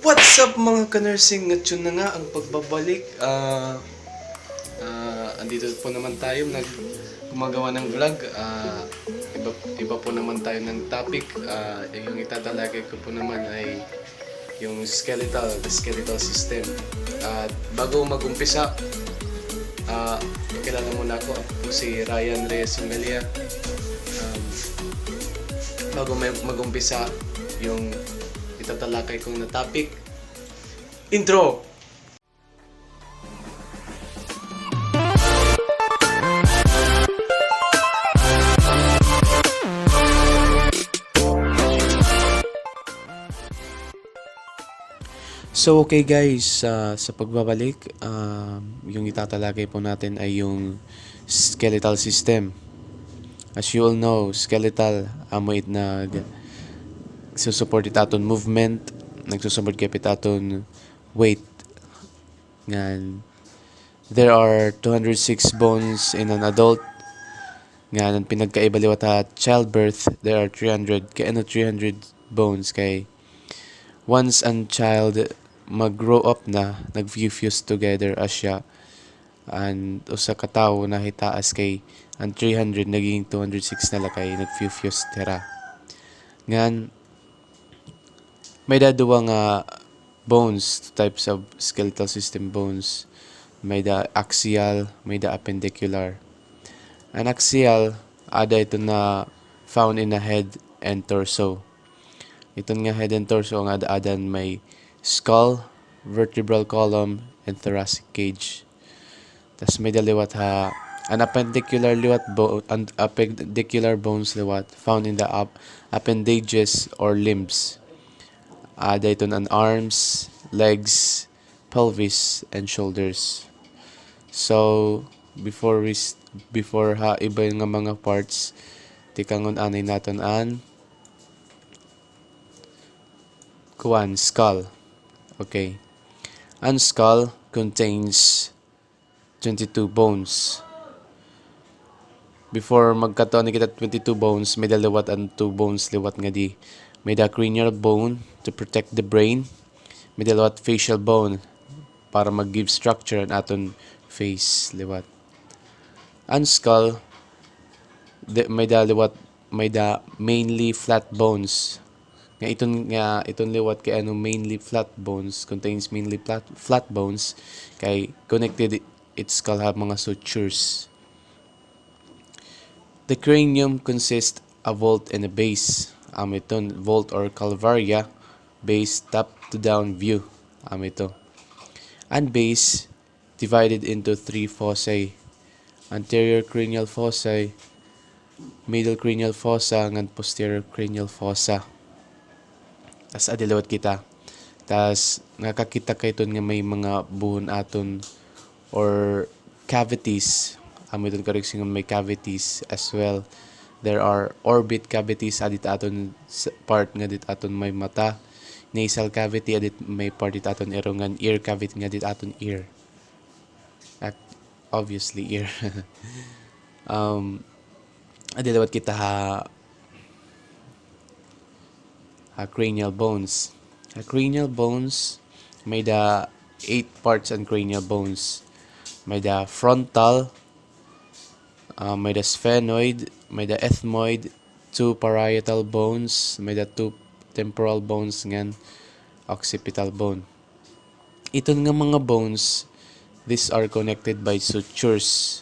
What's up mga ka-nursing? At yun na nga ang pagbabalik. Andito po naman tayo gumagawa ng vlog. Iba po naman tayo ng topic. Yung itatalagay ko po naman ay yung the skeletal system. At bago mag-umpisa, pakilala muna ako. Ako po si Ryan Reyes Songalia. Bago mag-umpisa yung itatalakay kong na topic, intro! So okay guys, sa pagbabalik, yung itatalakay po natin ay yung skeletal system. As you all know, skeletal amo it nagsusupport it aton movement, nagsusupport kapit aton weight. Ngan there are 206 bones in an adult. Ngan ang pinagkaiba liwat at childbirth, there are 300 bones kay once ang child mag-grow up na, nag-fuse together as siya and usa ka tawo na hitaas kay ang 300 naging 206 na lakay nag-fuse tera. Ngan may duwa nga bones, types of skeletal system bones. May da axial, may da appendicular. An axial, ada ito na found in the head and torso. Ito nga head and torso nga adan may skull, vertebral column, and thoracic cage. Tas may daliwat an appendicular bones liwat found in the appendages or limbs. Ada ito an arms, legs, pelvis, and shoulders. So before iba nga mga parts, tikangon anay naton an skull. Okay. An skull contains 22 bones. Before magkato ni kita 22 bones, may daliwat ang 2 bones liwat nga di. May da cranial bone to protect the brain. May daliwat facial bone para mag-give structure ang aton face liwat. Ang skull may da mainly flat bones. Iton liwat kay mainly flat bones, contains mainly flat bones kay connected its skull have mga sutures. The cranium consists a vault and a base. Iton vault or calvaria, base top to down view. Ito. And base divided into 3 fossae. Anterior cranial fossa, middle cranial fossa, and posterior cranial fossa. Tas adilawat kita. Tas nakakita kayton nga may mga buhon aton or cavities. Iton correction nga may cavities as well. There are orbit cavities adit aton part nga dit aton may mata. Nasal cavity adit may part dit aton erongan. Ear cavity nga dit aton ear. Obviously ear. Adilawat kita cranial bones. Cranial bones may da 8 parts and cranial bones. May da frontal, may da sphenoid, may da ethmoid, 2 parietal bones, may da 2 temporal bones ngan occipital bone. Ito nga mga bones, these are connected by sutures.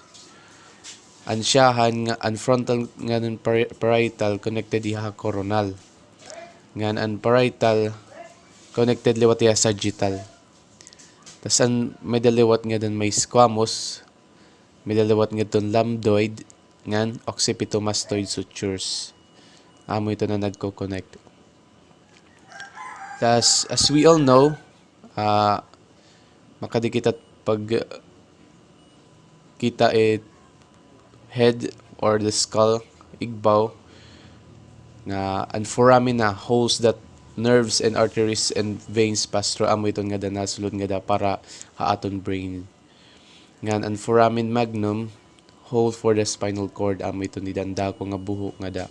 Ang siyahan nga ang frontal nga ng parietal connected iha coronal. Ngan ang parietal connected liwat iha sagittal. Tas ang may daliwat nga dun may squamous, may daliwat nga dun lambdoid, ngan occipitomastoid sutures. Amo ito na nagko-connect. Tas as we all know, makadikit at pag kita head or the skull igbaw nga ang foramen na holes that nerves and arteries and veins pass through. Amo iton nga da nasulod nga da para aton brain. Ngan ang foramen magnum hole for the spinal cord. Amo iton ni danda ko nga buho nga da.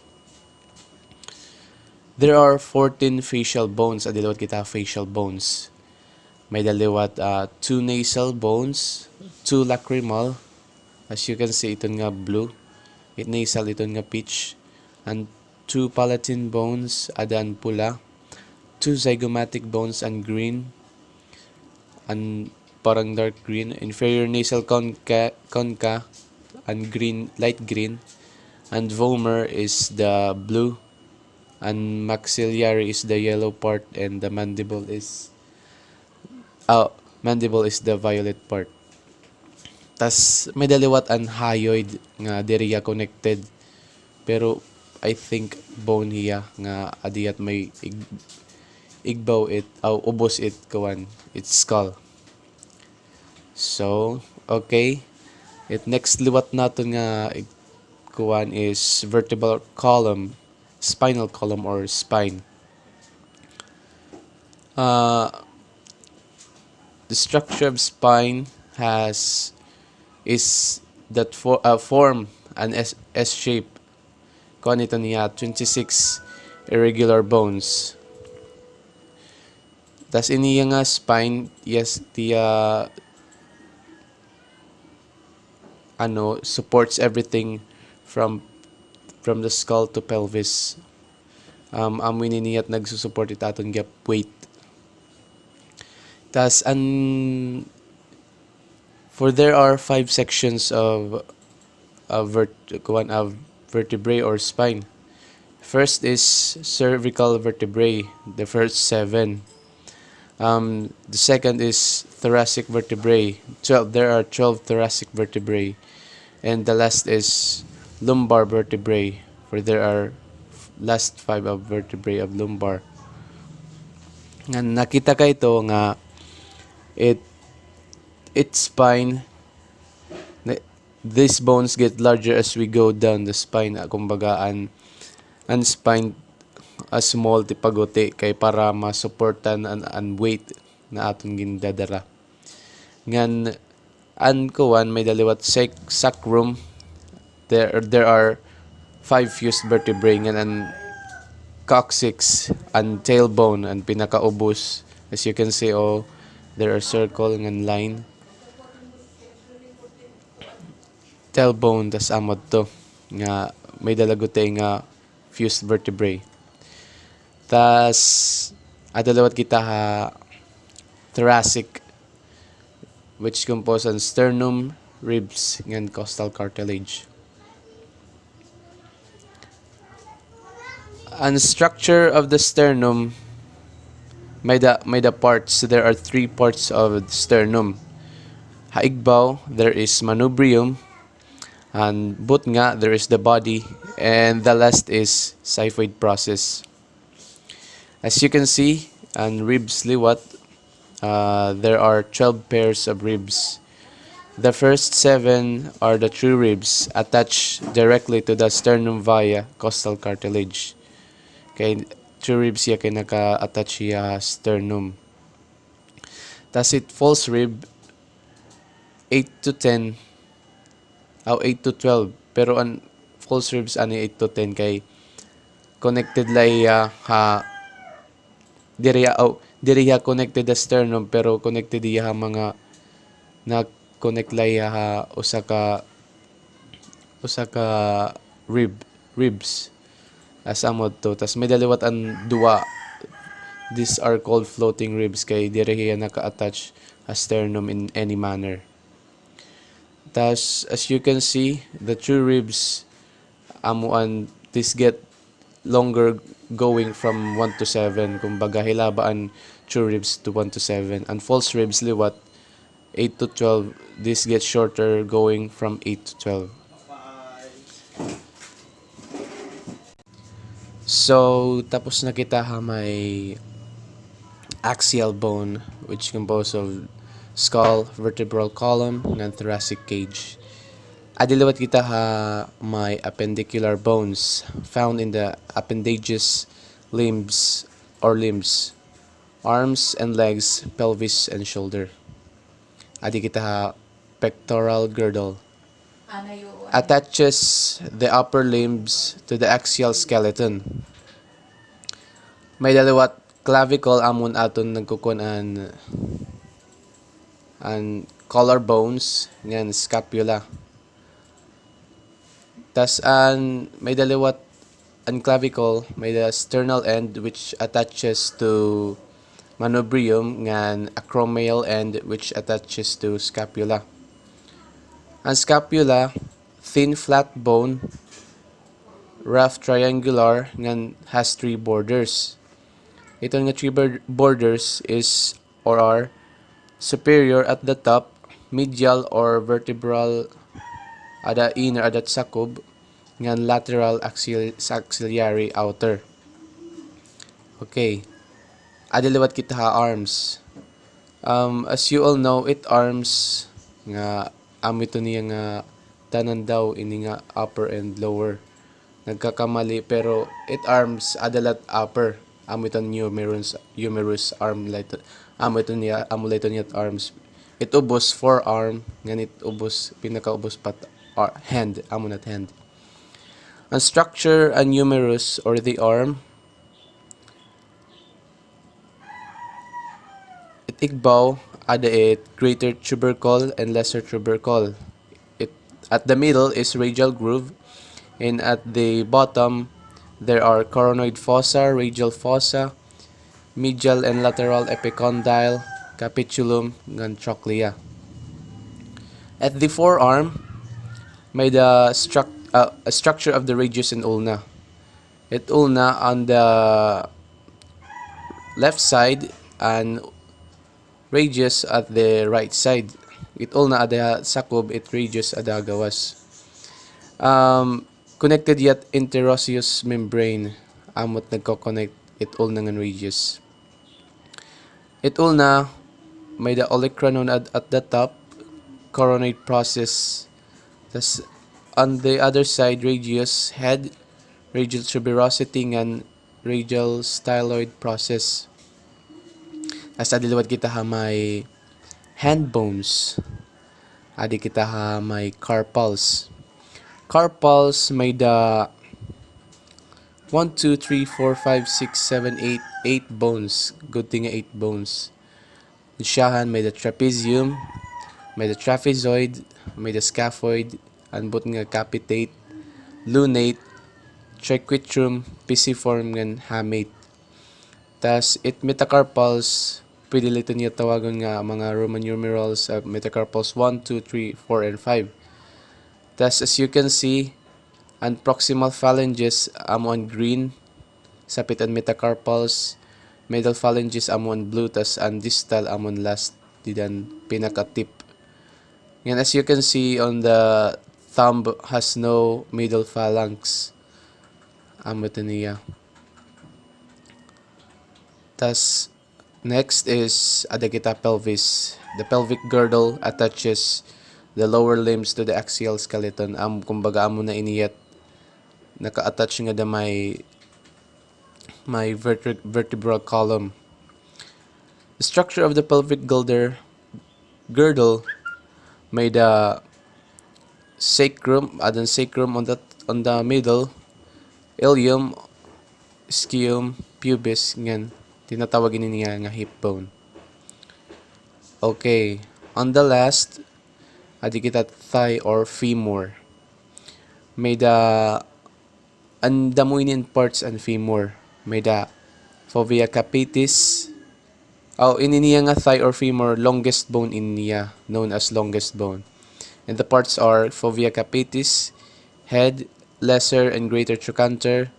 There are 14 facial bones. Adiliwat kita facial bones. May daliwat 2 nasal bones, 2 lacrimal. As you can see, ito nga blue. It nasal, ito nga peach. And 2 palatine bones, adan pula. 2 zygomatic bones and green. And parang dark green. Inferior nasal concha and green, light green. And vomer is the blue. And maxillary is the yellow part. And the mandible is the violet part. Tas may daliwat an hyoid nga diriya connected, pero I think bone hiya nga adiyat may igbaw it ubos it kawan its skull. So okay, it next liwat naton nga kuwan is vertebral column, spinal column or spine. The structure of spine is that form an S shape. Kuan ito niya 26 irregular bones. Tas iniya nga spine, yes, tiya supports everything from the skull to pelvis. Amoy niniyat nagsusupport ita aton gyap weight. Tas for there are 5 sections of vertebrae or spine. First is cervical vertebrae, the first 7. The second is thoracic vertebrae. 12. There are 12 thoracic vertebrae, and the last is lumbar vertebrae, for there are last 5 of vertebrae of lumbar. Nga nakita ka ito nga its spine, these bones get larger as we go down the spine. Kumbaga an spine small ti pagote kay para masuportan an weight na atong gindadara. Ngan kuwan may daliwat sacrum. There are 5 fused vertebrae ngan an coccyx and tailbone and pinakaubos. As you can see, there are circle ngan line. Tailbone tas amod to nga may dalagote nga fused vertebrae. Tas adalawat kita ha thoracic, which compose an sternum, ribs ngan costal cartilage. An structure of the sternum may the parts. There are 3 parts of the sternum. Haigbaw, there is manubrium, and butnga, there is the body, and the last is xiphoid process. As you can see, and ribs liwat, there are 12 pairs of ribs. The first 7 are the true ribs attached directly to the sternum via costal cartilage. Kay true ribs siya kay naka-attach siya sternum. Tas it false rib 8 to 10 8 to 12, pero ang false ribs ani 8 to 10 kay connected laya diriya connected the sternum, pero connected diya mga na connect laya usa ka ribs as amod to. Tas may daliwat ang duwa. These are called floating ribs kay diriya naka-attach a sternum in any manner. Tas as you can see, the true ribs amuan this get longer going from 1 to 7. Kumbaga hilabaan true ribs to 1 to 7. And false ribs liwat 8 to 12. This gets shorter going from 8 to 12. So tapos na kita may axial bone, which composed of skull, vertebral column, and thoracic cage. Adiliwat kita may appendicular bones found in the appendageous limbs, arms and legs, pelvis and shoulder. Adi kita pectoral girdle. Attaches the upper limbs to the axial skeleton. May daliwat clavicle amon aton nagkukon an collarbones ngan scapula. Tas may daliwat ang clavicle, may the sternal end which attaches to manubrium ngan acromial end which attaches to scapula. Ang scapula, thin flat bone, rough triangular ngan has three borders. Ito nga three borders is or are superior at the top, medial or vertebral ada inner adat sakob, ngan lateral axillary outer. Okay. Adiliwat kita ha arms. As you all know, it arms nga ito niya nga tanan daw ini nga upper and lower. Nagkakamali pero it arms adalat upper. Ito humerus arm light. Ito niya arms. It ubos forearm nganit ubos pinakaubos pat hand amunat hand. Ang structure ang humerus or the arm, igbaw ada it greater tubercle and lesser tubercle. At the middle is radial groove, and at the bottom there are coronoid fossa, radial fossa, medial and lateral epicondyle, capitulum, and trochlea. At the forearm, may the structure of the radius and ulna. It ulna on the left side and radius at the right side. It all na ada sakob, it radius ada gawas. Connected yet interosseous membrane. Amot nagko-connect it all na ngan radius. It all na may the olecranon at the top, coronoid process. Tas on the other side, radius, head, radial tuberosity ngan radial styloid process. As adiliwat kita ha may hand bones. Adi kita ha may carpals. Carpals may the 1, 2, 3, 4, 5, 6, 7, 8 bones. Good thing 8 bones. Siyahan may the trapezium, may the trapezoid, may the scaphoid, anbot nga capitate, lunate, triquetrum, pisiform, ngan hamate. Tas it metacarpals, pwede lito niya tawagan nga mga Roman numerals, metacarpals 1, 2, 3, 4, and 5. Tas as you can see, ang proximal phalanges amon green, sapit ang metacarpals, middle phalanges amon blue, tas ang distal amon last, didan pinaka-tip. And as you can see on the thumb has no middle phalanx. Amo ito niya. Tas next is ada kita pelvis. The pelvic girdle attaches the lower limbs to the axial skeleton. Kumbaga amo na iniyat naka-attach nga da may vertebral column. The structure of the pelvic girdle may the sacrum, adan sacrum on the middle, ilium, ischium, pubis, ngan tinatawagin niya nga hip bone. Okay, on the last, adi kita thigh or femur. May the andamuinin parts and femur. May the fovea capitis. Ininiya nga thigh or femur, longest bone in niya, known as longest bone. And the parts are fovea capitis, head, lesser and greater trochanter,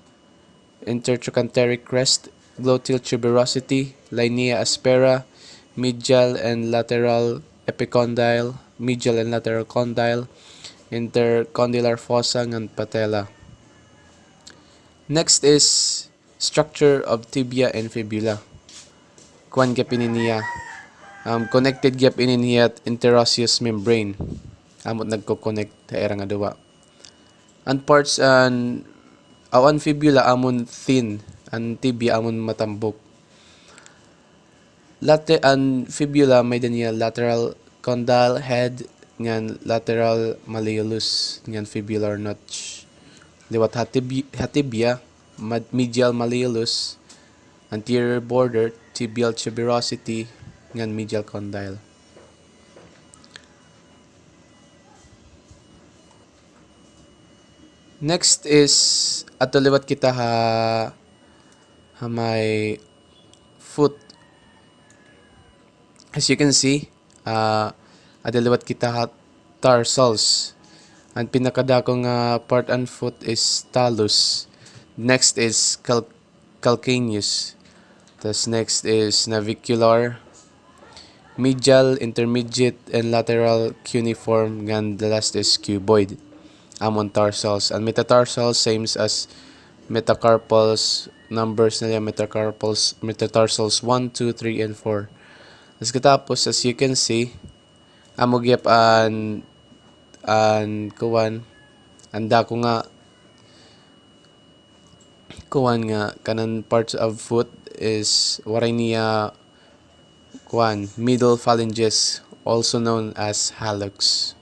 intertrochanteric crest, gluteal tuberosity, linea aspera, medial and lateral epicondyle, medial and lateral condyle, intercondylar fossa, and patella. Next is structure of tibia and fibula. Kuan gap niya. Connected gap niya at interosseous membrane. Amot nagko-connect ta era nga duwa. Ang parts an fibula amon thin, ang tibia amon matambok. An fibula may niya lateral condyle head ngan lateral malleolus ngan fibular notch. Liwat hatibia medial malleolus anterior border, tibial tuberosity, ngan medial condyle. Next is ato liwat kita ha may foot. As you can see, ato liwat kita ha tarsals. Ang pinakadako nga part and foot is talus. Next is calcaneus. Tas next is navicular, medial, intermediate, and lateral cuneiform, and the last is cuboid among tarsals. And metatarsals same as metacarpals, numbers nila metatarsals 1, 2, 3, and 4. As katapos, as you can see, amo gyap an kuwan anda ko nga kuwan nga kanan parts of foot is waray niya kuwan middle phalanges, also known as hallux.